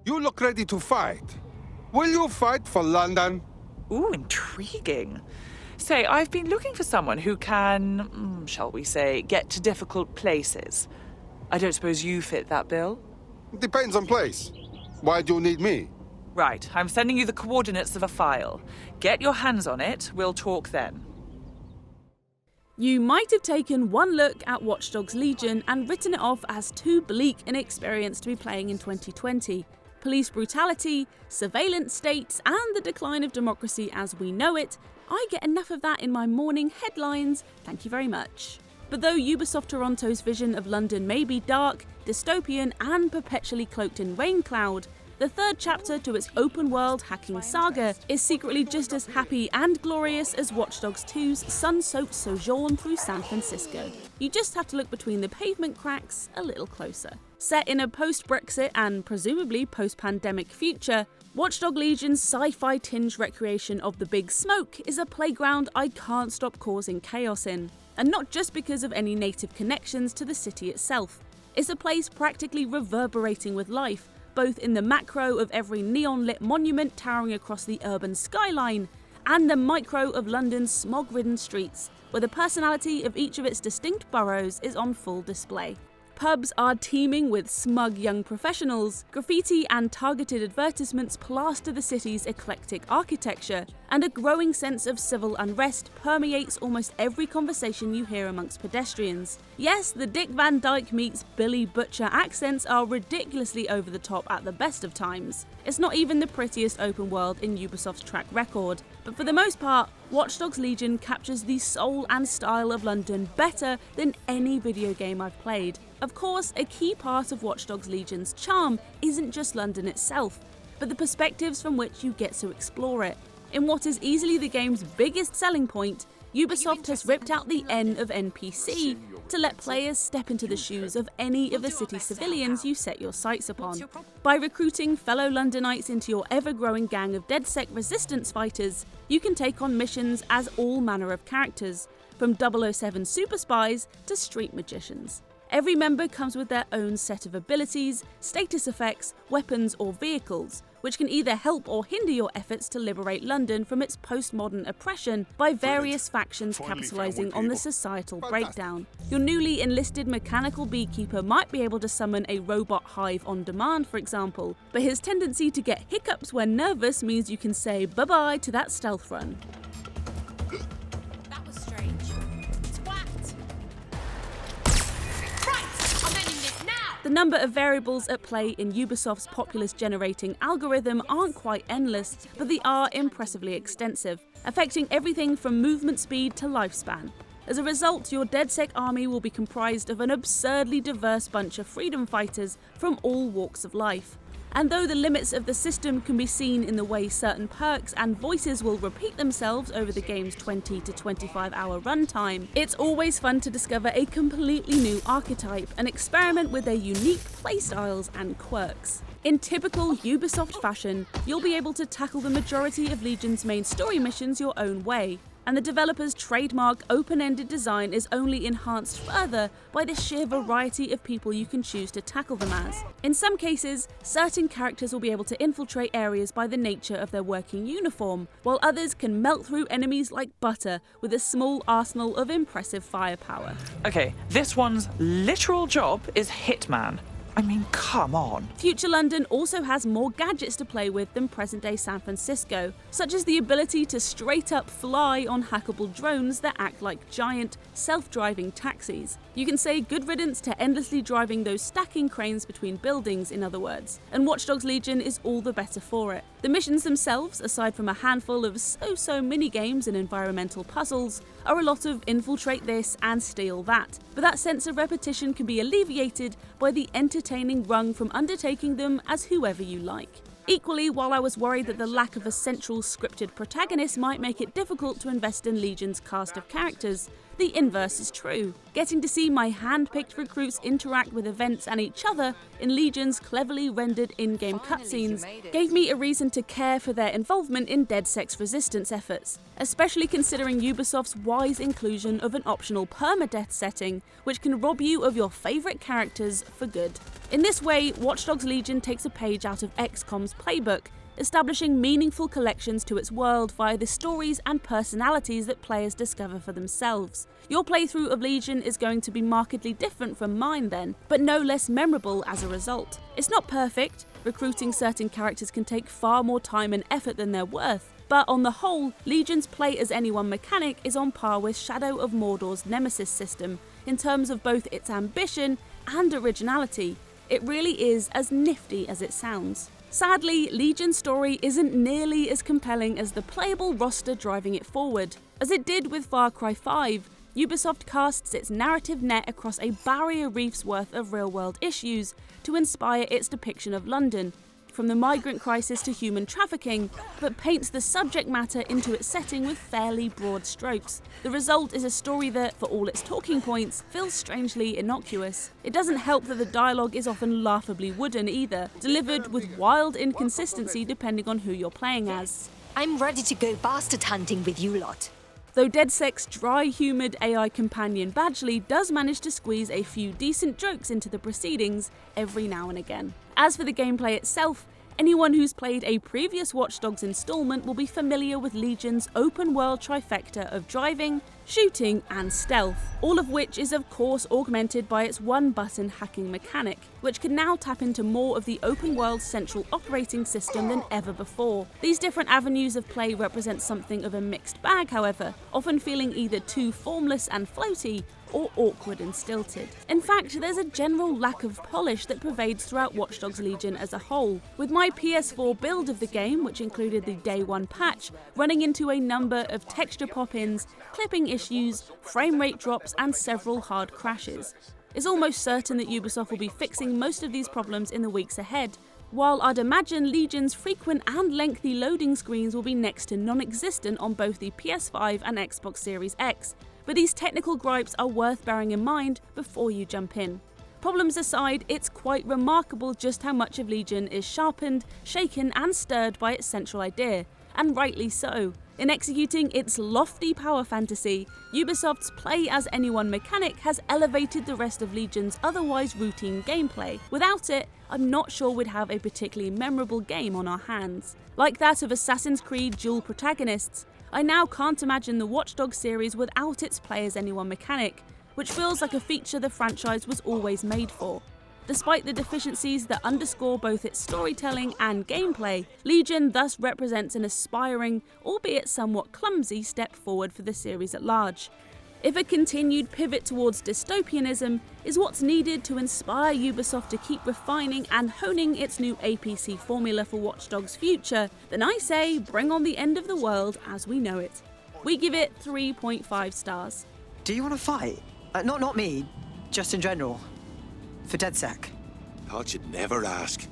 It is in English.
You look ready to fight. Will you fight for London? Ooh, intriguing. Say, I've been looking for someone who can, shall we say, get to difficult places. I don't suppose you fit that bill? Depends on place. Why do you need me? Right, I'm sending you the coordinates of a file. Get your hands on it, we'll talk then. You might have taken one look at Watch Dogs Legion and written it off as too bleak an experience to be playing in 2020. Police brutality, surveillance states, and the decline of democracy as we know it. I get enough of that in my morning headlines, thank you very much. But though Ubisoft Toronto's vision of London may be dark, dystopian, and perpetually cloaked in rain cloud, the third chapter to its open-world hacking saga is secretly just as happy and glorious as Watch Dogs 2's sun-soaked sojourn through San Francisco. You just have to look between the pavement cracks a little closer. Set in a post-Brexit and presumably post-pandemic future, Watch Dogs Legion's sci-fi tinged recreation of the Big Smoke is a playground I can't stop causing chaos in. And not just because of any native connections to the city itself. It's a place practically reverberating with life, both in the macro of every neon-lit monument towering across the urban skyline, and the micro of London's smog-ridden streets, where the personality of each of its distinct boroughs is on full display. Pubs are teeming with smug young professionals, graffiti and targeted advertisements plaster the city's eclectic architecture, and a growing sense of civil unrest permeates almost every conversation you hear amongst pedestrians. Yes, the Dick Van Dyke meets Billy Butcher accents are ridiculously over the top at the best of times. It's not even the prettiest open world in Ubisoft's track record, but for the most part, Watch Dogs Legion captures the soul and style of London better than any video game I've played. Of course, a key part of Watch Dogs Legion's charm isn't just London itself, but the perspectives from which you get to explore it. In what is easily the game's biggest selling point, Ubisoft has ripped out the N of NPC to let players step into the shoes of any of the city civilians you set your sights upon. By recruiting fellow Londonites into your ever-growing gang of DedSec resistance fighters, you can take on missions as all manner of characters, from 007 super spies to street magicians. Every member comes with their own set of abilities, status effects, weapons or vehicles, which can either help or hinder your efforts to liberate London from its postmodern oppression by various factions capitalising on the societal breakdown. Your newly enlisted mechanical beekeeper might be able to summon a robot hive on demand, for example, but his tendency to get hiccups when nervous means you can say bye-bye to that stealth run. That was strange. It's whacked. Right, I'm ending this now. The number of variables at play in Ubisoft's populace generating algorithm aren't quite endless, but they are impressively extensive, affecting everything from movement speed to lifespan. As a result, your DedSec army will be comprised of an absurdly diverse bunch of freedom fighters from all walks of life. And though the limits of the system can be seen in the way certain perks and voices will repeat themselves over the game's 20 to 25 hour runtime, it's always fun to discover a completely new archetype and experiment with their unique playstyles and quirks. In typical Ubisoft fashion, you'll be able to tackle the majority of Legion's main story missions your own way, and the developer's trademark open-ended design is only enhanced further by the sheer variety of people you can choose to tackle them as. In some cases, certain characters will be able to infiltrate areas by the nature of their working uniform, while others can melt through enemies like butter with a small arsenal of impressive firepower. Okay, this one's literal job is hitman. I mean, come on. Future London also has more gadgets to play with than present-day San Francisco, such as the ability to straight-up fly on hackable drones that act like giant, self-driving taxis. You can say good riddance to endlessly driving those stacking cranes between buildings, in other words, and Watch Dogs Legion is all the better for it. The missions themselves, aside from a handful of so-so mini-games and environmental puzzles, are a lot of infiltrate this and steal that, but that sense of repetition can be alleviated by the entertaining rung from undertaking them as whoever you like. Equally, while I was worried that the lack of a central scripted protagonist might make it difficult to invest in Legion's cast of characters, the inverse is true. Getting to see my hand-picked recruits interact with events and each other in Legion's cleverly rendered in-game cutscenes gave me a reason to care for their involvement in DedSec's resistance efforts, especially considering Ubisoft's wise inclusion of an optional perma-death setting, which can rob you of your favourite characters for good. In this way, Watch Dogs Legion takes a page out of XCOM's playbook, establishing meaningful collections to its world via the stories and personalities that players discover for themselves. Your playthrough of Legion is going to be markedly different from mine then, but no less memorable as a result. It's not perfect, recruiting certain characters can take far more time and effort than they're worth, but on the whole, Legion's play-as-anyone mechanic is on par with Shadow of Mordor's Nemesis system in terms of both its ambition and originality. It really is as nifty as it sounds. Sadly, Legion's story isn't nearly as compelling as the playable roster driving it forward. As it did with Far Cry 5, Ubisoft casts its narrative net across a barrier reef's worth of real-world issues to inspire its depiction of London, from the migrant crisis to human trafficking, but paints the subject matter into its setting with fairly broad strokes. The result is a story that, for all its talking points, feels strangely innocuous. It doesn't help that the dialogue is often laughably wooden either, delivered with wild inconsistency depending on who you're playing as. I'm ready to go bastard hunting with you lot. Though DedSec's dry-humoured AI companion Badgley does manage to squeeze a few decent jokes into the proceedings every now and again. As for the gameplay itself, anyone who's played a previous Watch Dogs installment will be familiar with Legion's open-world trifecta of driving, shooting and stealth, all of which is of course augmented by its one-button hacking mechanic, which can now tap into more of the open-world central operating system than ever before. These different avenues of play represent something of a mixed bag, however, often feeling either too formless and floaty or awkward and stilted. In fact, there's a general lack of polish that pervades throughout Watch Dogs Legion as a whole, with my PS4 build of the game, which included the Day 1 patch, running into a number of texture pop-ins, clipping issues, frame rate drops and several hard crashes. It's almost certain that Ubisoft will be fixing most of these problems in the weeks ahead, while I'd imagine Legion's frequent and lengthy loading screens will be next to non-existent on both the PS5 and Xbox Series X, but these technical gripes are worth bearing in mind before you jump in. Problems aside, it's quite remarkable just how much of Legion is sharpened, shaken and stirred by its central idea, and rightly so. In executing its lofty power fantasy, Ubisoft's play-as-anyone mechanic has elevated the rest of Legion's otherwise routine gameplay. Without it, I'm not sure we'd have a particularly memorable game on our hands. Like that of Assassin's Creed dual protagonists, I now can't imagine the Watch Dogs series without its play-as-anyone mechanic, which feels like a feature the franchise was always made for. Despite the deficiencies that underscore both its storytelling and gameplay, Legion thus represents an aspiring, albeit somewhat clumsy, step forward for the series at large. If a continued pivot towards dystopianism is what's needed to inspire Ubisoft to keep refining and honing its new APC formula for Watch Dogs' future, then I say bring on the end of the world as we know it. We give it 3.5 stars. Do you want to fight? Not me, just in general. For DedSec. Thought you'd never ask.